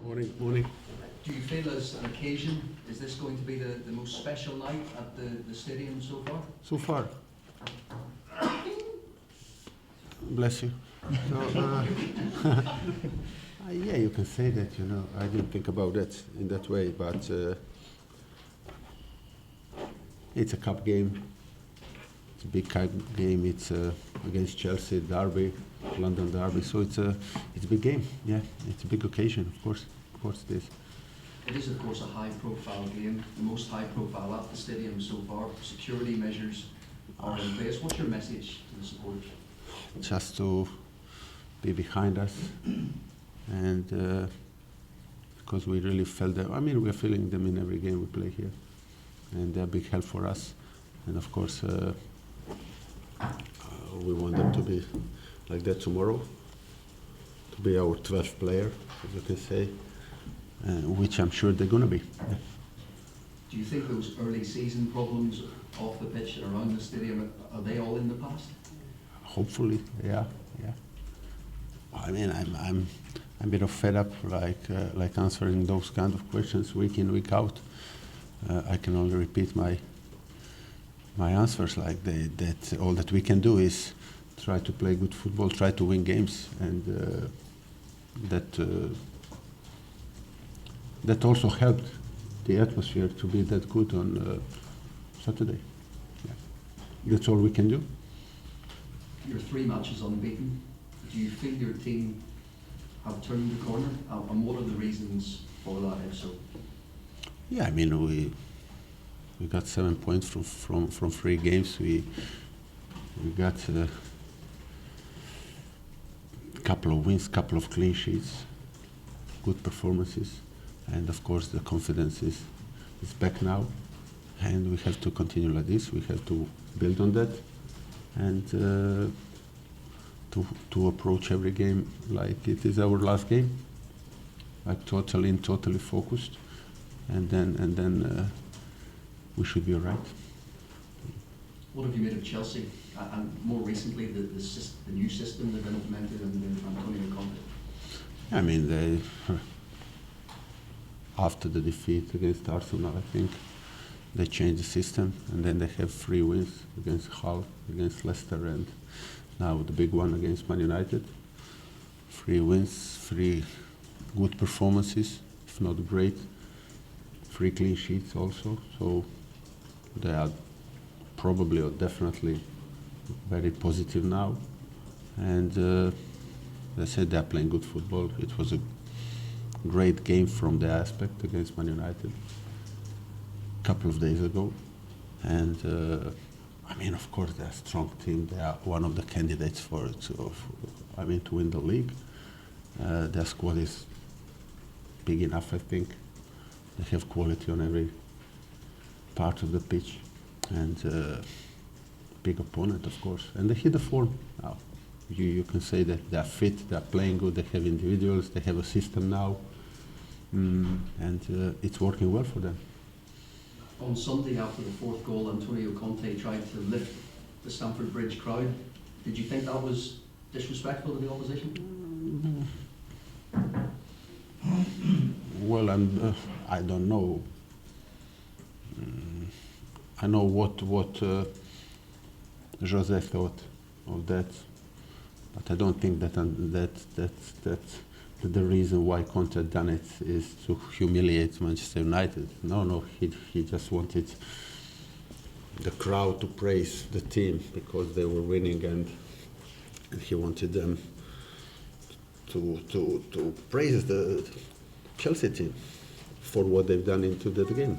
Morning, morning. Do you feel as an occasion, is this going to be the most special night at the stadium so far? So far. Bless you. So, yeah, you can say that, you know. I didn't think about that in that way, but it's a cup game. It's a big cup game. It's against Chelsea, derby, London derby. So it's a big game. Yeah, it's a big occasion, of course. Of course it is. It is, of course, a high-profile game, the most high-profile at the stadium so far. Security measures are in place. What's your message to the supporters? Just to be behind us, and because we really felt them. I mean, we're feeling them in every game we play here, and they're a big help for us. And of course, we want them to be like that tomorrow, to be our 12th player, as you can say, which I'm sure they're going to be. Yeah. Do you think those early season problems off the pitch and around the stadium, are they all in the past? Hopefully, yeah. I mean, I'm a bit of fed up, like answering those kind of questions week in, week out. I can only repeat my answers, like that all that we can do is try to play good football, try to win games, and that also helped the atmosphere to be that good on Saturday. Yeah. That's all we can do. Your 3 matches unbeaten. Do you feel your team have turned the corner? And what are the reasons for that, if so? Yeah, I mean, we got 7 points from 3 games. We got a couple of wins, couple of clean sheets, good performances, and of course the confidence is back now, and we have to continue like this. We have to build on that, and to approach every game like it is our last game, like totally focused, and then we should be all right. What have you made of Chelsea, and more recently the new system they've implemented under Antonio Conte? I mean, after the defeat against Arsenal, I think they changed the system, and then they have 3 wins against Hull, against Leicester, and now the big one against Man United. 3 wins, 3 good performances, if not great. 3 clean sheets also, so they are probably or definitely very positive now. And they said they are playing good football. It was a great game from their aspect against Man United a couple of days ago. And I mean, of course, they're a strong team. They are one of the candidates to win the league. Their squad is big enough, I think. They have quality on every part of the pitch, and big opponent, of course. And they hit the form now. You can say that they are fit, they are playing good, they have individuals, they have a system now, and it's working well for them. On Sunday, after the 4th goal, Antonio Conte tried to lift the Stamford Bridge crowd. Did you think that was disrespectful to the opposition? Well, I don't know. I know what Jose thought of that, but I don't think that the reason why Conte had done it is to humiliate Manchester United. No, he just wanted the crowd to praise the team because they were winning, and he wanted them to praise the Chelsea team for what they've done into that game.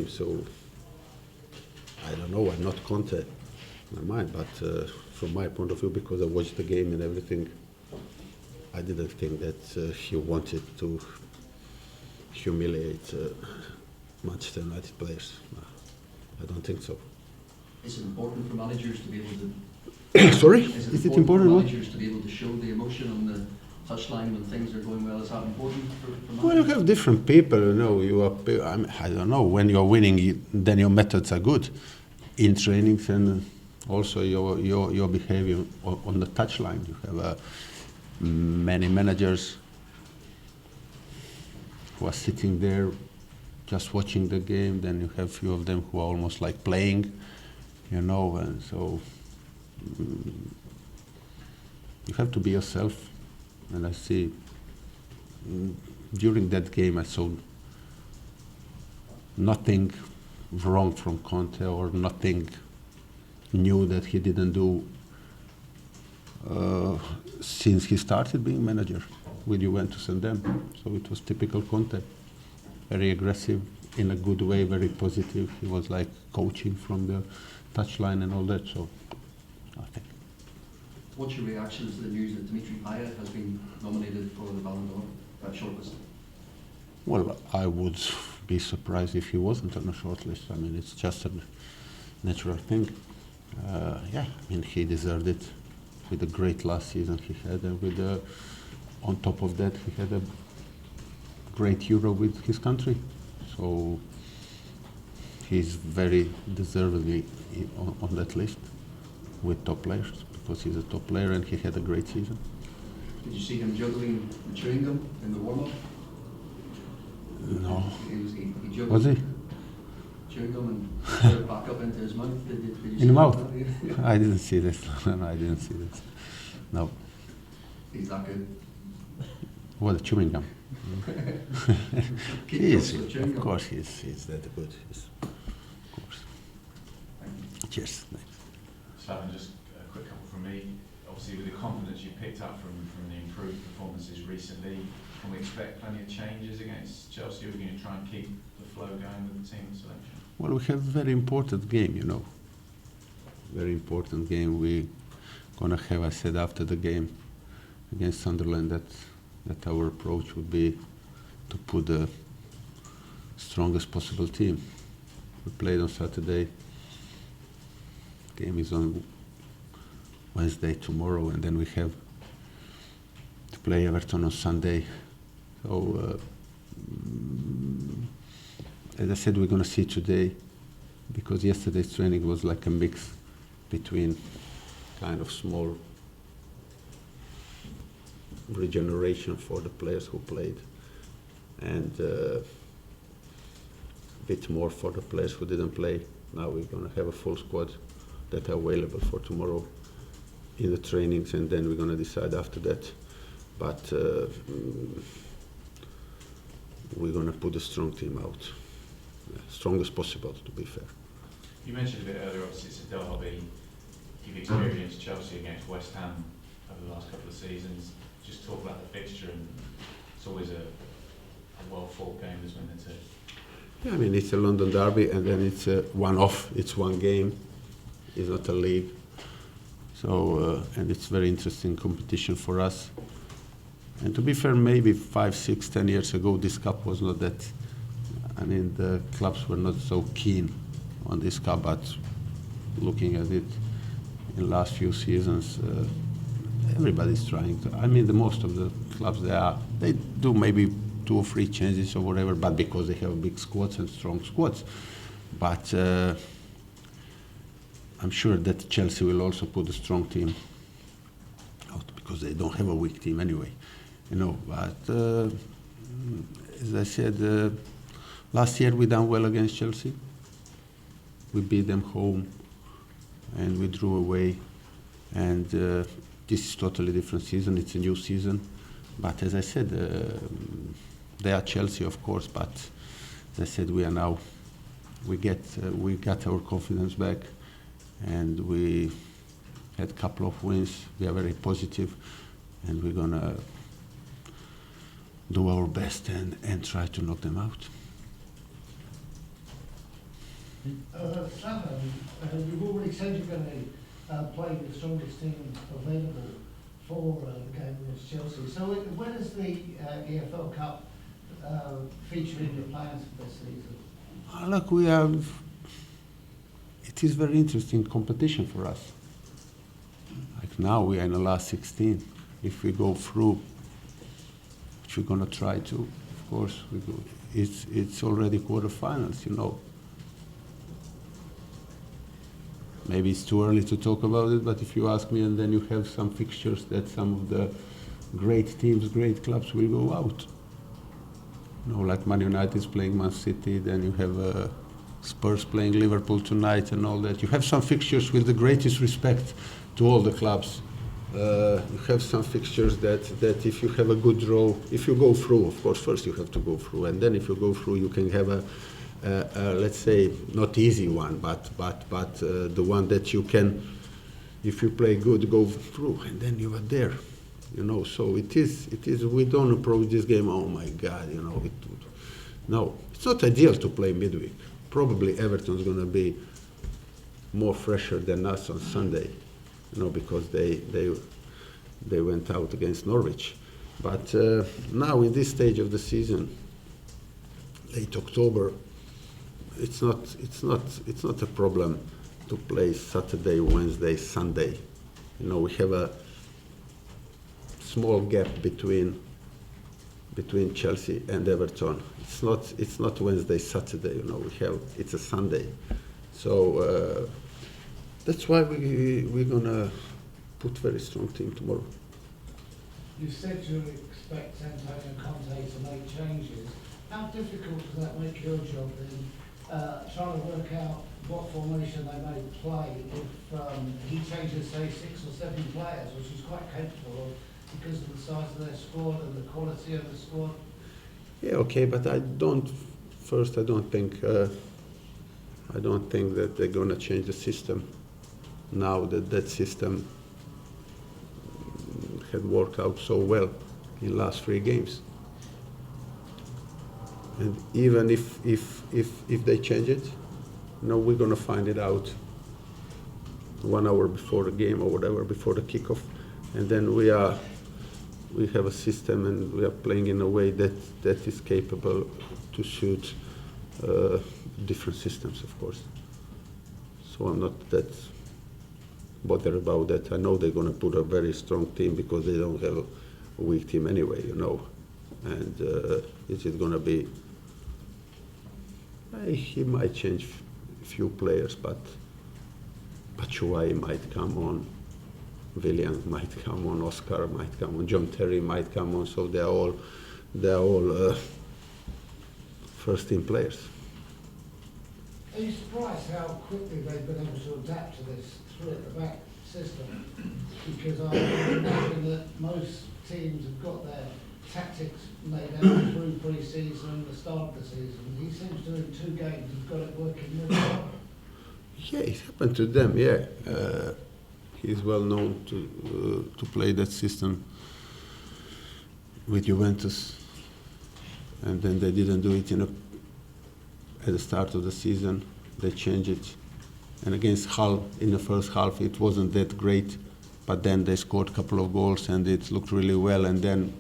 So I don't know. I'm not Conte in my mind, but from my point of view, because I watched the game and everything, I didn't think that he wanted to humiliate Manchester United players. No, I don't think so. Is it important for managers to be able to? Sorry? Is it important for managers to be able to show the emotion on the touchline when things are going well? Is that important for managers? Well, you have different people. You know, I don't know. When you're winning, then your methods are good in trainings, and also your behavior on the touchline. You have many managers who are sitting there just watching the game. Then you have few of them who are almost like playing, you know. And so you have to be yourself. And I see during that game I saw nothing wrong from Conte or nothing new that he didn't do since he started being manager with Juventus and them. So it was typical Conte, very aggressive in a good way, very positive. He was like coaching from the touchline and all that. So nothing. What's your reaction to the news that Dimitri Payet has been nominated for the Ballon d'Or, that shortlist? Well, I would be surprised if he wasn't on a short list. I mean, it's just a natural thing. Yeah, I mean, he deserved it with the great last season he had, and with on top of that, he had a great Euro with his country. So he's very deservedly on that list with top players, because he's a top player and he had a great season. Did you see him juggling the chewing gum in the warm-up? No. He juggled Was he? chewing gum and put it back up into his mouth. Did you In see the mouth? that? I didn't see this. No, I didn't see this. No. He's that good. What, chewing gum? Keep He is, close with chewing of gum. course, he's that good. Of course. Thank you. Cheers. Thanks. Slaven, just a quick couple from me. Obviously, with the confidence you picked up from the improved performances recently, can we expect plenty of changes against Chelsea? Or are we going to try and keep the flow going with the team selection? Well, we have a very important game, you know. Very important game. We're gonna have, I said after the game against Sunderland, that our approach would be to put the strongest possible team. We played on Saturday. Game is on Wednesday tomorrow, and then we have to play Everton on Sunday. So, as I said, we're going to see today, because yesterday's training was like a mix between kind of small regeneration for the players who played and a bit more for the players who didn't play. Now we're going to have a full squad that are available for tomorrow in the trainings, and then we're going to decide after that. But we're going to put a strong team out, strongest possible, to be fair. You mentioned a bit earlier, obviously it's a derby. You've experienced Chelsea against West Ham over the last couple of seasons. Just talk about the fixture, and it's always a well-fought game between the two. Yeah, I mean, it's a London derby, and then it's a one-off. It's one game. It's not a league. So, and it's very interesting competition for us. And to be fair, maybe 5, 6, 10 years ago, this cup was not that. I mean, the clubs were not so keen on this cup, but looking at it in the last few seasons, everybody's trying to. I mean, the most of the clubs they do maybe 2 or 3 changes or whatever, but because they have big squads and strong squads. But I'm sure that Chelsea will also put a strong team out, because they don't have a weak team anyway, you know. But as I said, last year we done well against Chelsea. We beat them home, and we drew away. And this is totally different season. It's a new season. But as I said, they are Chelsea, of course. But as I said, we got our confidence back, and we had a couple of wins. We are very positive, and we're gonna do our best and try to knock them out. Slaven, you've already said you're going to play the strongest team available for the game against Chelsea. So when does the EFL Cup feature in your plans for this season? Look, it is very interesting competition for us. Like now we are in the last 16. If we go through, which we're going to try to, of course, we go. It's already quarterfinals, you know. Maybe it's too early to talk about it, but if you ask me, and then you have some fixtures that some of the great teams, great clubs will go out. You know, like Man United is playing Man City, then you have Spurs playing Liverpool tonight and all that. You have some fixtures with the greatest respect to all the clubs. You have some fixtures that if you have a good draw, if you go through, of course, first you have to go through, and then if you go through, you can have a let's say, not easy one, but the one that you can, if you play good, go through, and then you are there. You know, so it is. We don't approach this game. Oh my God, you know. No, it's not ideal to play midweek. Probably Everton's going to be more fresher than us on Sunday, you know, because they went out against Norwich. But now in this stage of the season, late October, it's not a problem to play Saturday, Wednesday, Sunday. You know, we have a small gap between Chelsea and Everton. It's not Wednesday, Saturday. You know, it's a Sunday. So that's why we're gonna put very strong team tomorrow. You said you expect Antonio Conte to make changes. How difficult does that make your job then, trying to work out what formation they may play if he changes, say, 6 or 7 players, which he's quite capable of because of the size of their squad and the quality of the squad? Yeah, okay, but I don't think that they're gonna change the system now that system had worked out so well in last 3 games. And even if they change it, you know, we're gonna find it out 1 hour before the game or whatever, before the kickoff, and then we have a system and we are playing in a way that is capable to suit different systems, of course. So I'm not that bothered about that. I know they're going to put a very strong team because they don't have a weak team anyway, you know. And it is going to be, he might change a few players, but Batshuayi might come on. William might come on, Oscar might come on, John Terry might come on, so they're all first team players. Are you surprised how quickly they've been able to adapt to this 3 at the back system? Because I imagine that most teams have got their tactics laid out through pre-season and the start of the season. He seems to, in 2 games, have got it working really well. Yeah, it happened to them, yeah. He's well known to play that system with Juventus, and then they didn't do it at the start of the season. They changed it, and against Hull in the first half it wasn't that great, but then they scored a couple of goals and it looked really well. And then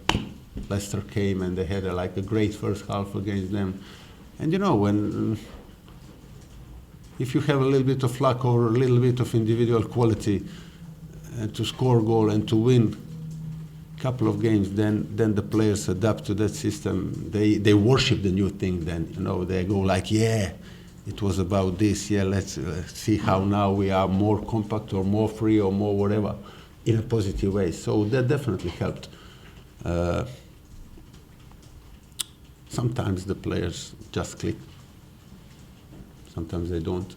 Leicester came and they had a great first half against them. And you know, if you have a little bit of luck or a little bit of individual quality, to score a goal and to win a couple of games, then the players adapt to that system. They worship the new thing then, you know, they go like, yeah, it was about this, yeah, let's see how now we are more compact or more free or more whatever, in a positive way. So that definitely helped. Sometimes the players just click, sometimes they don't.